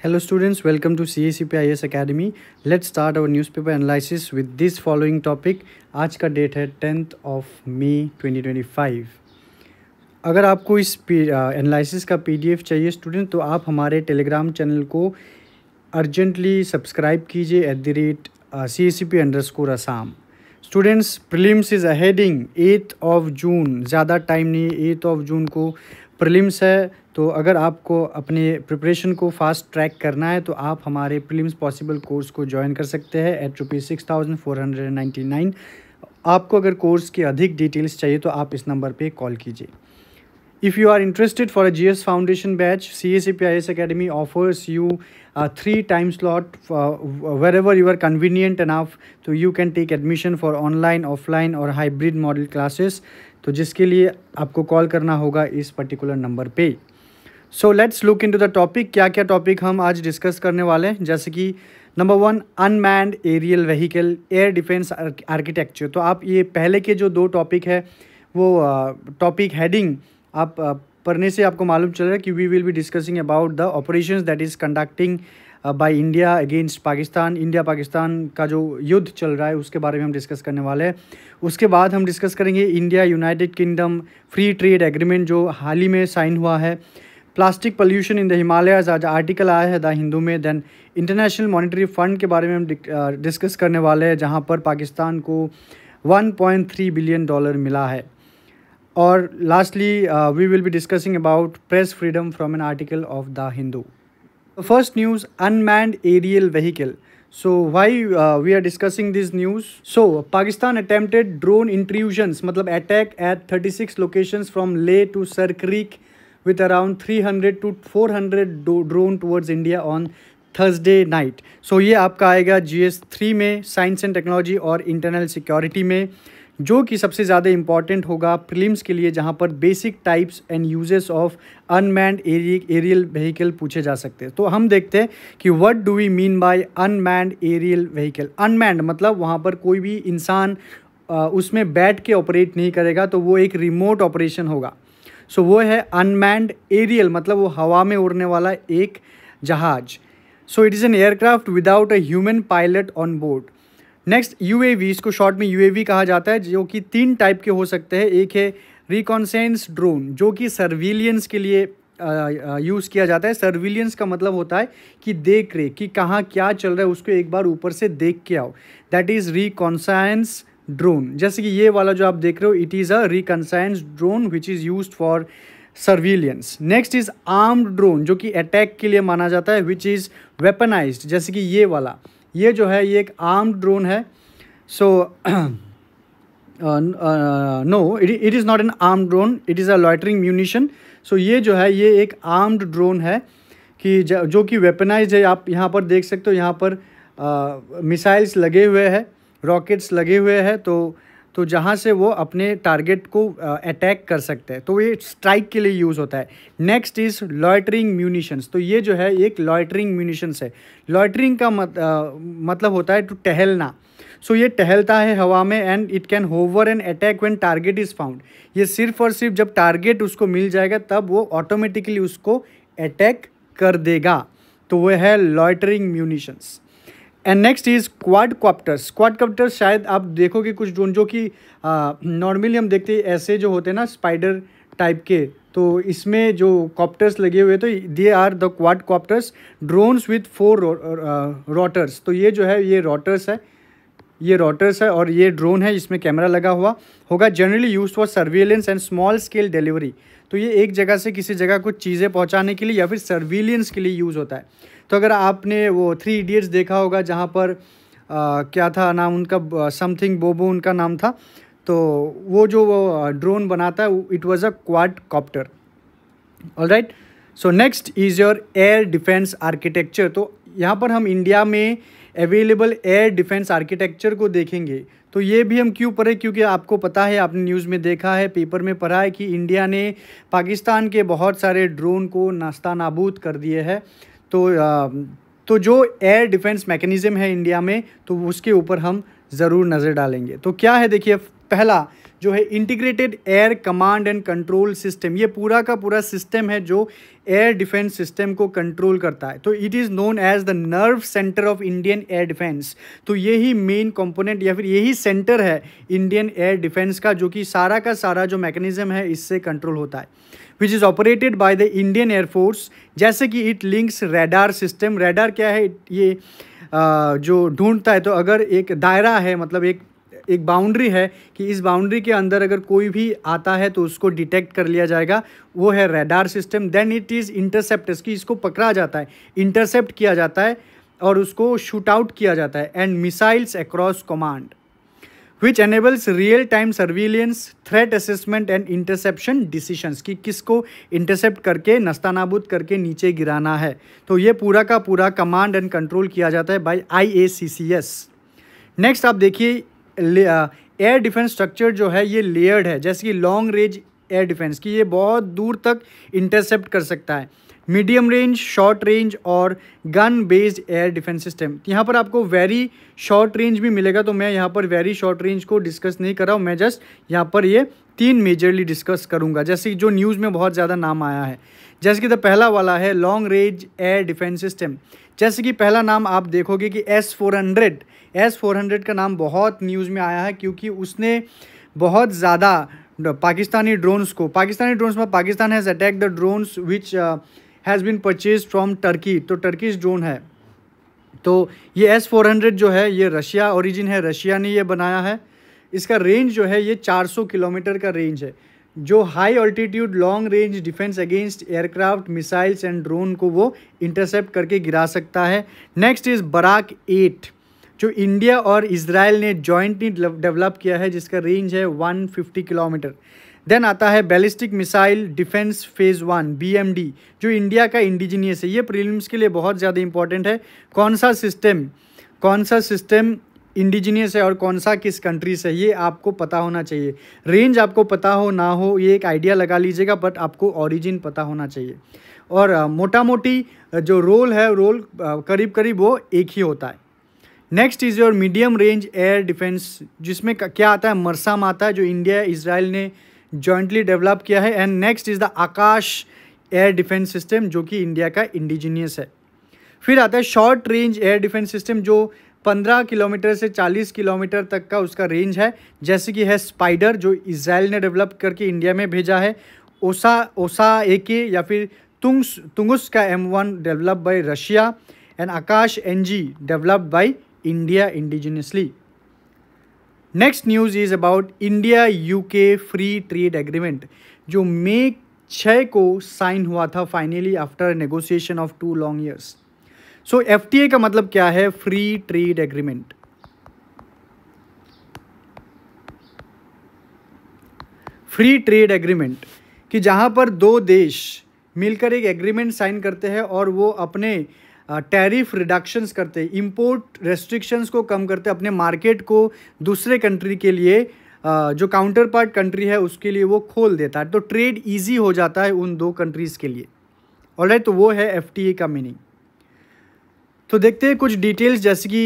Hello students, welcome to CACPIS Academy. Let's start our newspaper analysis with this following topic. आज का date है 10th of May 2025. अगर आपको इस analysis का PDF चाहिए स्टूडेंट तो आप हमारे टेलीग्राम चैनल को अर्जेंटली सब्सक्राइब कीजिए @CACP_Assam. Students prelims is ahead in 8th of June. ज़्यादा टाइम नहीं, 8th of June को प्रीलिम्स है. तो अगर आपको अपने प्रिपरेशन को फास्ट ट्रैक करना है तो आप हमारे प्रीलिम्स पॉसिबल कोर्स को ज्वाइन कर सकते हैं एट ₹6,499. आपको अगर कोर्स की अधिक डिटेल्स चाहिए तो आप इस नंबर पे कॉल कीजिए. If you are interested for a GS Foundation batch, CACPIS Academy offers you a 3 time slot wherever you are convenient enough. So you can take admission for online, offline और hybrid model classes. तो जिसके लिए आपको call करना होगा इस particular number पे. So let's look into the topic. क्या क्या टॉपिक हम आज डिस्कस करने वाले हैं, जैसे कि number 1 unmanned aerial vehicle air defence architecture. तो आप ये पहले के जो 2 टॉपिक है वो टॉपिक हेडिंग आप पढ़ने से आपको मालूम चल रहा है कि we will be discussing about the operations that is conducting by India against Pakistan. India Pakistan का जो युद्ध चल रहा है उसके बारे में हम डिस्कस करने वाले हैं. उसके बाद हम डिस्कस करेंगे India United kingdom free trade agreement जो हाल ही में साइन हुआ है. Plastic pollution in the Himalayas आज आर्टिकल आया है द हिंदू में. देन इंटरनेशनल मॉनेटरी फंड के बारे में हम डिस्कस करने वाले हैं जहां पर पाकिस्तान को $1.3 बिलियन मिला है. और lastly we will be discussing about press freedom from an article of the Hindu. First news unmanned aerial vehicle. So why we are discussing this news? So Pakistan attempted drone intrusions मतलब attack at 36 locations from Leh to Sar Creek with around 300 to 400 drone towards India on Thursday night. So ये आपका आएगा GS 3 में science and technology और internal security में, जो कि सबसे ज़्यादा इंपॉर्टेंट होगा प्रीलिम्स के लिए, जहां पर basic types and uses of unmanned aerial vehicle पूछे जा सकते हैं. तो हम देखते हैं कि what do we mean by unmanned aerial vehicle. Unmanned मतलब वहां पर कोई भी इंसान उसमें बैठ के ऑपरेट नहीं करेगा, तो वो एक रिमोट ऑपरेशन होगा. सो वो है अनमैन्ड एरियल मतलब वो हवा में उड़ने वाला एक जहाज. So it is an aircraft without a human pilot on board. Next UAV, इसको शॉर्ट में यूएवी कहा जाता है, जो कि 3 टाइप के हो सकते हैं. एक है रिकॉन्सेंस ड्रोन जो कि सर्विलियंस के लिए यूज़ किया जाता है. सर्विलियंस का मतलब होता है कि देख रेख कि कहाँ क्या चल रहा है उसको एक बार ऊपर से देख के आओ. That is reconnaissance drone. जैसे कि ये वाला जो आप देख रहे हो it is a reconnaissance drone which is used for surveillance. Next is armed drone जो कि अटैक के लिए माना जाता है, विच इज़ वेपनाइज्ड. जैसे कि ये वाला, ये जो है ये एक आर्म्ड ड्रोन है. So no, it is not an armed drone, it is a loitering munition. सो ये जो है ये एक आर्म्ड ड्रोन है कि जो कि वेपनाइज्ड है. आप यहाँ पर देख सकते हो, यहाँ पर मिसाइल्स लगे हुए हैं, रॉकेट्स लगे हुए हैं, तो जहाँ से वो अपने टारगेट को अटैक कर सकते हैं. तो ये स्ट्राइक के लिए यूज़ होता है. Next is loitering munitions. तो ये जो है एक लॉइटरिंग म्यूनिशंस है. लॉइटरिंग का मतलब होता है टू टहलना. सो ये टहलता है हवा में and it can hover and attack when target is found. ये सिर्फ और सिर्फ जब टारगेट उसको मिल जाएगा तब वो ऑटोमेटिकली उसको अटैक कर देगा. तो वो है loitering munitions. And next is quadcopters. Quadcopters शायद आप देखोगे कुछ ड्रोन जो कि नॉर्मली हम देखते हैं ऐसे जो होते हैं ना स्पाइडर टाइप के, तो इसमें जो कॉप्टर्स लगे हुए तो they are the quadcopters drones with 4 rotors. तो ये जो है ये रोटर्स है, ये रोटर्स है और ये ड्रोन है, इसमें कैमरा लगा हुआ होगा. Generally used for surveillance and small scale delivery. तो ये एक जगह से किसी जगह कुछ चीज़ें पहुंचाने के लिए या फिर सर्विलेंस के लिए यूज़ होता है. तो अगर आपने वो 3 इडियट्स देखा होगा जहाँ पर क्या था नाम उनका, समथिंग बोबो उनका नाम था, तो वो जो ड्रोन बनाता है it was a quadcopter. Alright. So next is your air defence architecture. तो यहाँ पर हम इंडिया में अवेलेबल एयर डिफेंस आर्किटेक्चर को देखेंगे. तो ये भी हम क्यों पढ़े, क्योंकि आपको पता है, आपने न्यूज़ में देखा है, पेपर में पढ़ा है कि इंडिया ने पाकिस्तान के बहुत सारे ड्रोन को नास्ता नाबूद कर दिए हैं. तो जो एयर डिफेंस मैकेनिज़्म है इंडिया में, तो उसके ऊपर हम ज़रूर नज़र डालेंगे. तो क्या है देखिए, पहला जो है integrated air command and control system. ये पूरा का पूरा सिस्टम है जो एयर डिफेंस सिस्टम को कंट्रोल करता है। तो it is known as the nerve centre of Indian air defence. तो यही मेन कंपोनेंट या फिर यही सेंटर है इंडियन एयर डिफेंस का, जो कि सारा का सारा जो मैकेनिज्म है इससे कंट्रोल होता है, which is operated by the Indian air force. जैसे कि it links radar system. Radar क्या है? ये जो ढूंढता है, तो अगर एक दायरा है, मतलब एक बाउंड्री है कि इस बाउंड्री के अंदर अगर कोई भी आता है तो उसको डिटेक्ट कर लिया जाएगा, वो है radar system. Then it is interceptors, कि इसको पकड़ा जाता है, इंटरसेप्ट किया जाता है और उसको शूट आउट किया जाता है। And missiles across command which enables real time surveillance, threat assessment and interception decisions, कि किसको इंटरसेप्ट करके नस्तानाबूद करके नीचे गिराना है। तो ये पूरा का पूरा कमांड एंड कंट्रोल किया जाता है बाय IACCS। नेक्स्ट आप देखिए एयर डिफेंस स्ट्रक्चर जो है ये लेयर्ड है, जैसे कि लॉन्ग रेंज एयर डिफेंस की ये बहुत दूर तक इंटरसेप्ट कर सकता है, मीडियम रेंज, शॉर्ट रेंज और gun based air defence system. यहाँ पर आपको वेरी शॉर्ट रेंज भी मिलेगा, तो मैं यहाँ पर वेरी शॉर्ट रेंज को डिस्कस नहीं कर रहा हूँ, मैं जस्ट यहाँ पर ये 3 मेजरली डिस्कस करूँगा, जैसे जो न्यूज़ में बहुत ज़्यादा नाम आया है। जैसे कि पहला वाला है long range air defence system. जैसे कि पहला नाम आप देखोगे कि S-400 का नाम बहुत न्यूज़ में आया है, क्योंकि उसने बहुत ज़्यादा पाकिस्तानी ड्रोन्स में Pakistan has attack the drones which has been purchase from Turkey. तो टर्किश ड्रोन है। तो ये S-400 जो है ये रशिया ओरिजिन है, रशिया ने ये बनाया है। इसका रेंज जो है ये 400 किलोमीटर का रेंज है, जो high altitude long range defence against aircraft, missiles and drone को वो इंटरसेप्ट करके गिरा सकता है। नेक्स्ट इज़ बराक 8, जो इंडिया और इजराइल ने जॉइंटली डेवलप किया है, जिसका रेंज है 150 किलोमीटर। देन आता है ballistic missile defence phase 1 BMD, जो इंडिया का इंडिजीनियस है। ये प्रीलिम्स के लिए बहुत ज़्यादा इंपॉर्टेंट है, कौन सा सिस्टम इंडिजीनियस है और कौन सा किस कंट्री से, ये आपको पता होना चाहिए। रेंज आपको पता हो ना हो ये एक आइडिया लगा लीजिएगा, बट आपको ओरिजिन पता होना चाहिए। और मोटा मोटी जो रोल करीब करीब वो एक ही होता है। Next is your medium range air defence, जिसमें क्या आता है? मरसम आता है, जो इंडिया इजराइल ने जॉइंटली डेवलप किया है। And next is the Akash air defence system, जो कि इंडिया का इंडिजीनियस है। फिर आता है short range air defence system, जो 15 किलोमीटर से 40 किलोमीटर तक का उसका रेंज है, जैसे कि है स्पाइडर, जो इजराइल ने डेवलप करके इंडिया में भेजा है। ओसा AK या फिर तुंगुस का M1 develop by Russia. And Akash NG developed by India indigenously. Next news is about India UK free trade agreement, जो मई 6 को साइन हुआ था finally after negotiation of 2 long years. So FTA का मतलब क्या है? Free trade agreement. Free trade agreement कि जहां पर 2 देश मिलकर एक एग्रीमेंट साइन करते हैं और वो अपने टैरिफ रिडक्शंस करते हैं, इंपोर्ट रेस्ट्रिक्शंस को कम करते हैं, अपने मार्केट को दूसरे कंट्री के लिए जो काउंटर पार्ट कंट्री है उसके लिए वो खोल देता है। तो ट्रेड इजी हो जाता है उन 2 कंट्रीज़ के लिए। ऑलराइट, तो वो है FTA का मीनिंग। तो देखते हैं कुछ डिटेल्स, जैसे कि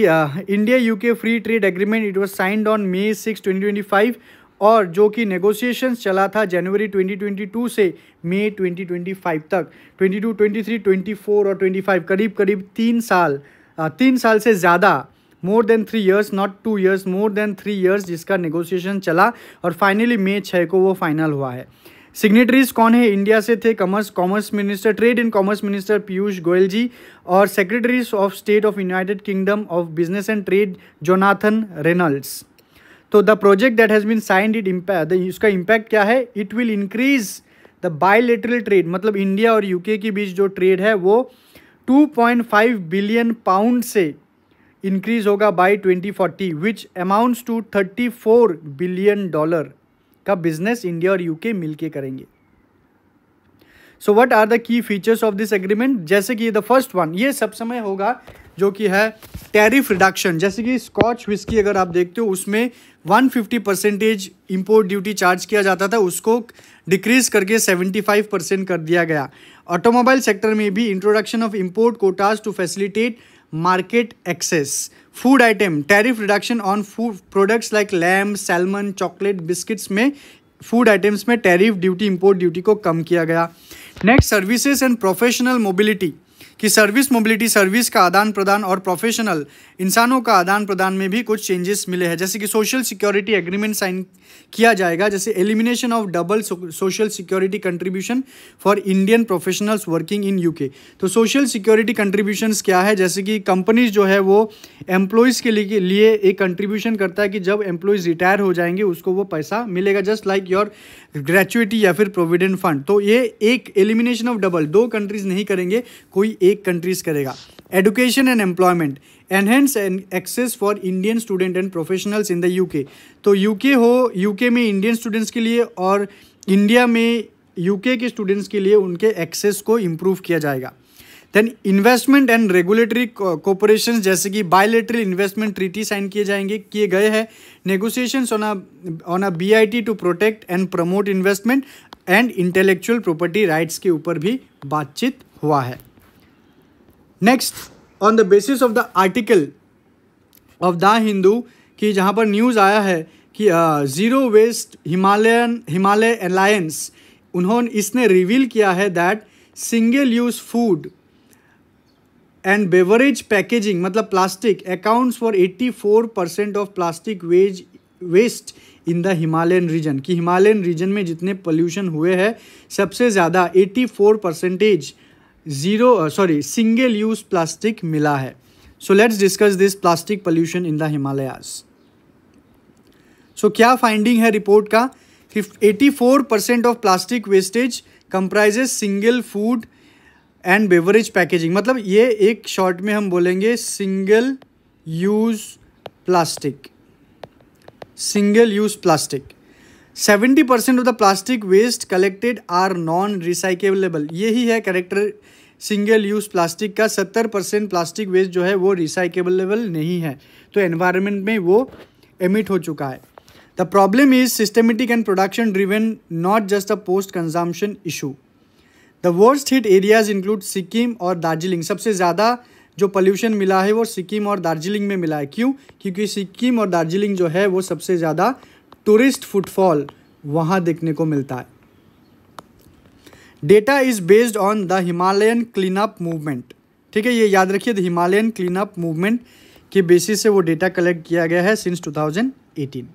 India UK free trade agreement it was signed on May 6, 2025, और जो कि नेगोशिएशंस चला था जनवरी 2022 से मई 2025 तक। 22, 23, 24 और 25 करीब करीब 3 साल से ज़्यादा, more than 3 years, not 2 years, more than 3 years जिसका नेगोशिएशन चला, और फाइनली मई 6 को वो फाइनल हुआ है। सिग्नेटरीज कौन है? इंडिया से थे commerce minister, trade and commerce minister Piyush Goyal ji, और secretaries of state of United Kingdom of business and trade Jonathan Reynolds. तो the project that has been signed उसका इम्पैक्ट क्या है? It will increase the bilateral trade, मतलब India और UK के बीच जो ट्रेड है वो 2.5 बिलियन पाउंड से इंक्रीज होगा by 2040, which amounts to $34 billion का बिजनेस इंडिया और UK मिलके करेंगे। So what are the key features of this agreement? जैसे कि द फर्स्ट वन, ये सब समय होगा जो कि है टैरिफ रिडक्शन। जैसे कि स्कॉच विस्की अगर आप देखते हो उसमें 150% इम्पोर्ट ड्यूटी चार्ज किया जाता था, उसको डिक्रीज करके 75% कर दिया गया। ऑटोमोबाइल सेक्टर में भी introduction of import quotas to facilitate market access. Food item tariff reduction on food products like lamb, salmon, chocolate, biscuits में फूड आइटम्स में टैरिफ ड्यूटी, इम्पोर्ट ड्यूटी को कम किया गया। Next, services and professional mobility कि service mobility, service का आदान प्रदान और प्रोफेशनल इंसानों का आदान प्रदान में भी कुछ चेंजेस मिले हैं। जैसे कि सोशल सिक्योरिटी एग्रीमेंट साइन किया जाएगा, जैसे elimination of double social security contribution for Indian professionals working in UK. तो सोशल सिक्योरिटी कंट्रीब्यूशंस क्या है, जैसे कि कंपनीज जो है वो एम्प्लॉयज़ के लिए एक कंट्रीब्यूशन करता है कि जब एम्प्लॉयज़ रिटायर हो जाएंगे उसको वो पैसा मिलेगा, जस्ट लाइक योर ग्रेचुइटी या फिर प्रोविडेंट फंड। तो ये एक एलिमिनेशन ऑफ डबल, दो कंट्रीज नहीं करेंगे, कोई एक कंट्रीज करेगा। Education and employment, enhance access for Indian student and professionals in the UK. UK यूके में इंडियन स्टूडेंट्स के लिए और इंडिया में यूके के स्टूडेंट्स के लिए उनके एक्सेस को इम्प्रूव किया जाएगा। Then investment and regulatory cooperation, जैसे कि बायलैटरल इन्वेस्टमेंट ट्रीटी साइन किए गए हैं। Negotiations on a BIT to protect and promote investment and intellectual property rights के ऊपर भी बातचीत हुआ है। Next, on the basis of the article of the Hindu कि जहाँ पर न्यूज़ आया है कि ज़ीरो वेस्ट हिमालय अलायंस इसने रिवील किया है that single use food and beverage packaging मतलब plastic accounts for 84% of plastic waste in the Himalayan region. कि हिमालयन रीजन में जितने पोल्यूशन हुए हैं सबसे ज़्यादा 84% सिंगल यूज प्लास्टिक मिला है। सो let's discuss this plastic pollution in the Himalayas. सो क्या फाइंडिंग है रिपोर्ट का कि 84% of plastic wastage comprises single food and beverage packaging. मतलब ये एक शॉर्ट में हम बोलेंगे single use plastic. 70% of the plastic waste collected are non recyclable. यही है कैरेक्टर सिंगल यूज प्लास्टिक का। 70% प्लास्टिक वेस्ट जो है वो रिसाइकेबल नहीं है, तो एनवायरनमेंट में वो एमिट हो चुका है। The problem is systematic and production driven, not just a post consumption issue. The worst hit areas include Sikkim और दार्जिलिंग। सबसे ज़्यादा जो पोल्यूशन मिला है वो सिक्किम और दार्जिलिंग में मिला है। क्यों? क्योंकि सिक्किम और दार्जिलिंग जो है वो सबसे ज़्यादा टूरिस्ट फुटफॉल वहाँ देखने को मिलता है। Data is based on the Himalayan clean up movement. ठीक है, ये याद रखिए, the Himalayan clean up movement के बेसिस से वो डेटा कलेक्ट किया गया है सिंस 2018।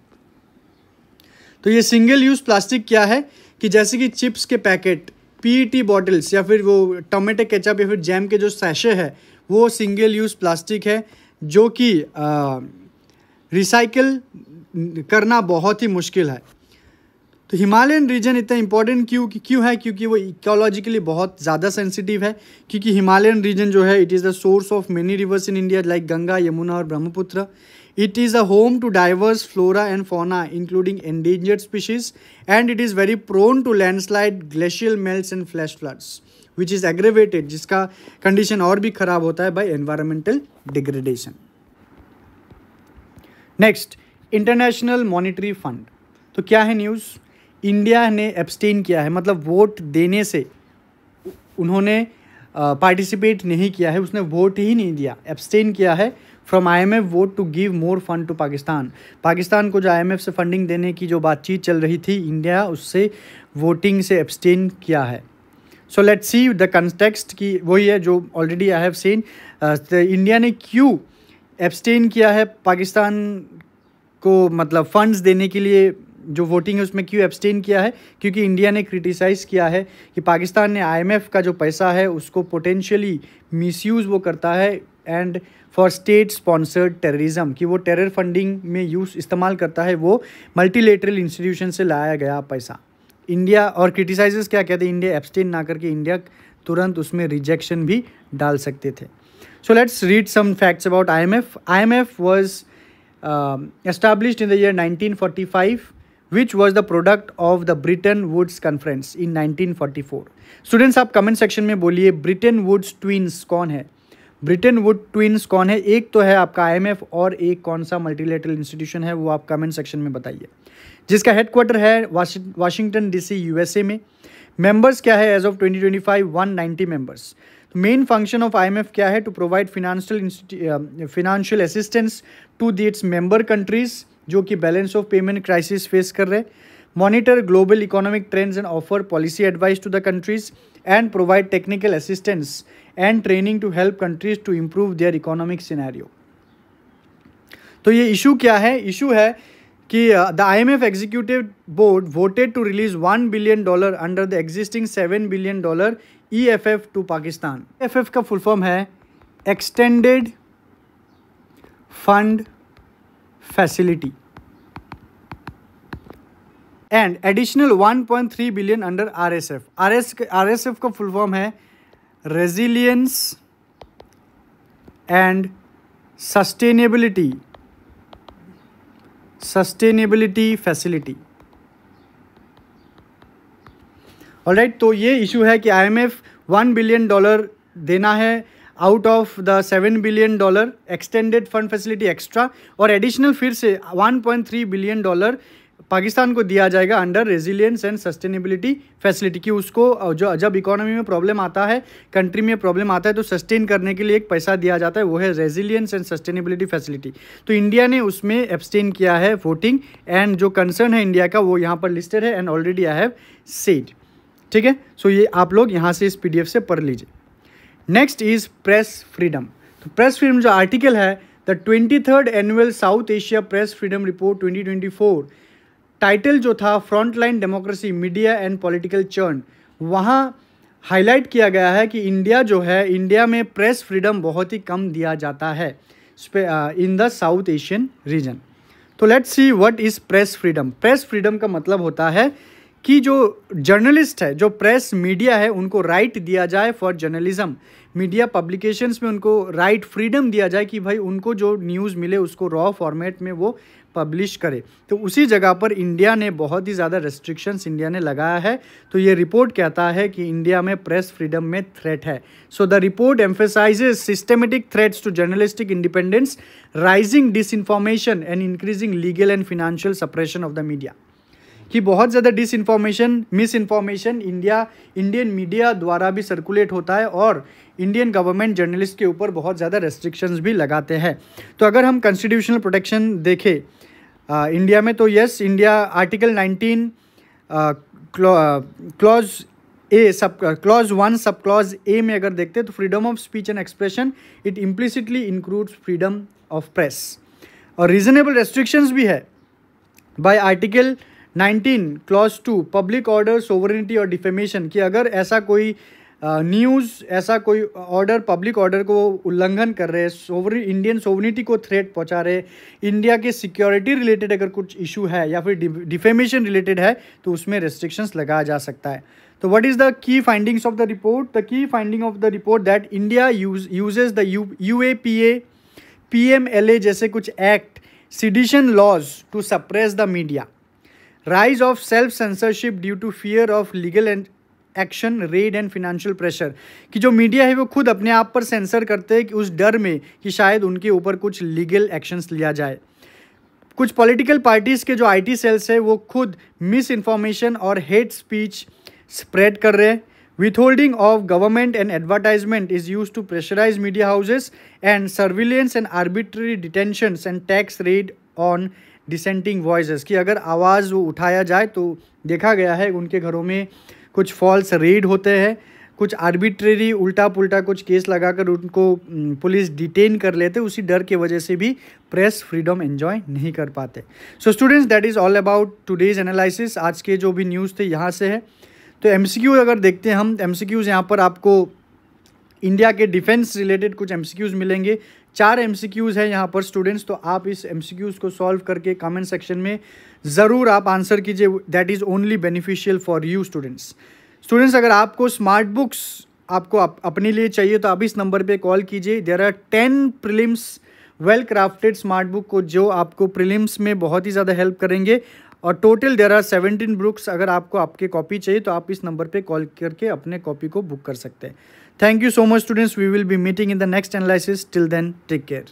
तो ये सिंगल यूज प्लास्टिक क्या है कि जैसे कि चिप्स के पैकेट, PET बॉटल्स या फिर वो टोमेटो केचप या फिर जैम के जो सैशे है वो सिंगल यूज प्लास्टिक है, जो कि रिसाइकल करना बहुत ही मुश्किल है। तो हिमालयन रीजन इतना इम्पोर्टेंट क्यों है? क्योंकि वो इकोलॉजिकली बहुत ज़्यादा सेंसिटिव है। क्योंकि हिमालयन रीजन जो है it is the source of many reverse in India like Ganga, Yamuna और Brahmaputra. It is a home to diverse flora and fauna including endangered species, and it is very prone to landslide, glacial melts and flash floods, which is aggravated, जिसका condition और भी खराब होता है by environmental degradation. Next, International Monetary Fund. तो क्या है news? India ने एब्सटेन किया है, मतलब वोट देने से उन्होंने पार्टिसिपेट नहीं किया है, उसने वोट ही नहीं दिया, एब्सटेन किया है from IMF vote to give more fund to Pakistan को जो IMF से फंडिंग देने की जो बातचीत चल रही थी, इंडिया उससे वोटिंग से एब्सटेन किया है। सो लेट्स सी द कंटेक्स्ट की वही है जो already I have seen. India ने क्यों एब्सटेन किया है पाकिस्तान को, मतलब फंड्स देने के लिए जो वोटिंग है उसमें क्यों एब्सटेन किया है? क्योंकि इंडिया ने क्रिटिसाइज़ किया है कि पाकिस्तान ने IMF का जो पैसा है उसको पोटेंशियली मिसयूज़ वो करता है and for state sponsored terrorism, कि वो टेरर फंडिंग में इस्तेमाल करता है वो मल्टीलेटरल इंस्टीट्यूशन से लाया गया पैसा। इंडिया और क्रिटिसाइजर्स क्या कहते हैं, इंडिया एब्सटेन ना करके इंडिया तुरंत उसमें रिजेक्शन भी डाल सकते थे। So let's read some facts about IMF. IMF was established in the year 1945, which was the product of the Bretton Woods Conference in 1944. Students आप कमेंट सेक्शन में बोलिए ब्रिटेन वुड्स ट्विंस कौन है? ब्रिटेन वुड ट्विन्स कौन है? एक तो है आपका IMF और एक कौन सा मल्टीलेटरल इंस्टीट्यूशन है वो आप कमेंट सेक्शन में बताइए। जिसका हेडक्वार्टर है वाशिंगटन DC USA में। मेंबर्स क्या है as of 2025? 190 members. Main function of IMF क्या है? To provide financial assistance to its member countries जो कि balance of payment crisis face कर रहे हैं, monitor global economic trends and offer policy advice to the countries and provide technical assistance and training to help countries to improve their economic scenario. तो ये issue क्या है? Issue है कि the IMF executive board voted to release $1 billion under the existing $7 billion EFF to Pakistan. EFF का full form है extended fund facility and additional 1.3 billion under RSF का full form है resilience and sustainability facility. Alright, तो ये issue है कि IMF $1 billion देना है out of the $7 billion extended fund facility extra, और एडिशनल फिर से $1.3 बिलियन पाकिस्तान को दिया जाएगा under resilience and sustainability facility, कि उसको जब इकोनॉमी में प्रॉब्लम आता है, कंट्री में प्रॉब्लम आता है, तो सस्टेन करने के लिए एक पैसा दिया जाता है, वो है रेजिलियंस एंड सस्टेनेबिलिटी फैसिलिटी। तो इंडिया ने उसमें एब्सटेन किया है वोटिंग, एंड जो कंसर्न है इंडिया का वो यहाँ पर लिस्टेड है and already I have said. ठीक है, सो ये आप लोग यहाँ से इस PDF से पढ़ लीजिए। Next is press freedom. तो प्रेस फ्रीडम जो आर्टिकल है, the 23rd annual south Asia press freedom report 2024, title जो था frontline democracy media and political churn, वहाँ हाईलाइट किया गया है कि इंडिया जो है, इंडिया में प्रेस फ्रीडम बहुत ही कम दिया जाता है in the South Asian region. तो let's see what is press freedom. Press freedom का मतलब होता है कि जो जर्नलिस्ट है, जो प्रेस मीडिया है, उनको राइट दिया जाए फॉर जर्नलिज्म। मीडिया पब्लिकेशंस में उनको राइट फ्रीडम दिया जाए कि भाई उनको जो न्यूज़ मिले उसको रॉ फॉर्मेट में वो पब्लिश करे। तो उसी जगह पर इंडिया ने बहुत ही ज़्यादा रेस्ट्रिक्शंस इंडिया ने लगाया है। तो ये रिपोर्ट कहता है कि इंडिया में प्रेस फ्रीडम में थ्रेट है। So the report emphasises systematic threats to journalistic independence, rising disinformation and increasing legal and financial suppression of the media. कि बहुत ज़्यादा disinformation, misinformation Indian media द्वारा भी सर्कुलेट होता है, और इंडियन गवर्नमेंट जर्नलिस्ट के ऊपर बहुत ज़्यादा रेस्ट्रिक्शंस भी लगाते हैं। तो अगर हम कॉन्स्टिट्यूशनल प्रोटेक्शन देखें इंडिया में, तो yes, India article 19 clause 1 sub clause A में अगर देखते हैं तो freedom of speech and expression it implicitly includes freedom of press, और रीजनेबल रेस्ट्रिक्शंस भी है bye article 19 clause 2 public order, sovereignty और डिफेमेशन, कि अगर ऐसा कोई न्यूज़, ऐसा कोई ऑर्डर, पब्लिक ऑर्डर को उल्लंघन कर रहे हैं, इंडियन सोवरेनिटी को थ्रेट पहुंचा रहे, इंडिया के सिक्योरिटी रिलेटेड अगर कुछ इशू है या फिर डिफेमेशन रिलेटेड है, तो उसमें रेस्ट्रिक्शंस लगाया जा सकता है। तो what is the key findings of the report? The key finding of the report that India uses the UAPA, PMLA जैसे कुछ act, sedition laws to suppress the media, rise of self censorship due to fear of legal and action, raid and financial pressure, कि जो media है वो खुद अपने आप पर सेंसर करते हैं कि उस डर में कि शायद उनके ऊपर कुछ लीगल एक्शंस लिया जाए। कुछ पॉलिटिकल पार्टीज़ के जो IT सेल्स है वो खुद मिस इन्फॉर्मेशन और हेट स्पीच स्प्रेड कर रहे हैं। Withholding of government and advertisement is use to pressurise media houses and surveillance and arbitrary detentions and tax raid on dissenting voices, कि अगर आवाज़ वो उठाया जाए तो देखा गया है उनके घरों में कुछ फॉल्स रेड होते हैं, कुछ आर्बिट्रेरी उल्टा पुल्टा कुछ केस लगाकर उनको पुलिस डिटेन कर लेते, उसी डर की वजह से भी प्रेस फ्रीडम एंजॉय नहीं कर पाते। So students, that is all about today's analysis. आज के जो भी न्यूज़ थे यहाँ से है। तो MCQ अगर देखते हैं हम, MCQs यहाँ पर आपको इंडिया के डिफेंस रिलेटेड कुछ MCQs मिलेंगे। 4 MCQs है यहाँ पर स्टूडेंट्स, तो आप इस MCQs को सॉल्व करके कमेंट सेक्शन में ज़रूर आप आंसर कीजिए। That is only beneficial for you students. अगर आपको स्मार्ट बुक्स आपको अपने लिए चाहिए तो आप इस नंबर पे कॉल कीजिए। There are 10 prelims well crafted smart book को जो आपको प्रीलिम्स में बहुत ही ज़्यादा हेल्प करेंगे, और टोटल देयर आर 17 बुक्स। अगर आपको आपके कॉपी चाहिए तो आप इस नंबर पे कॉल करके अपने कॉपी को बुक कर सकते हैं। Thank you so much, students. We will be meeting in the next analysis. Till then, take care.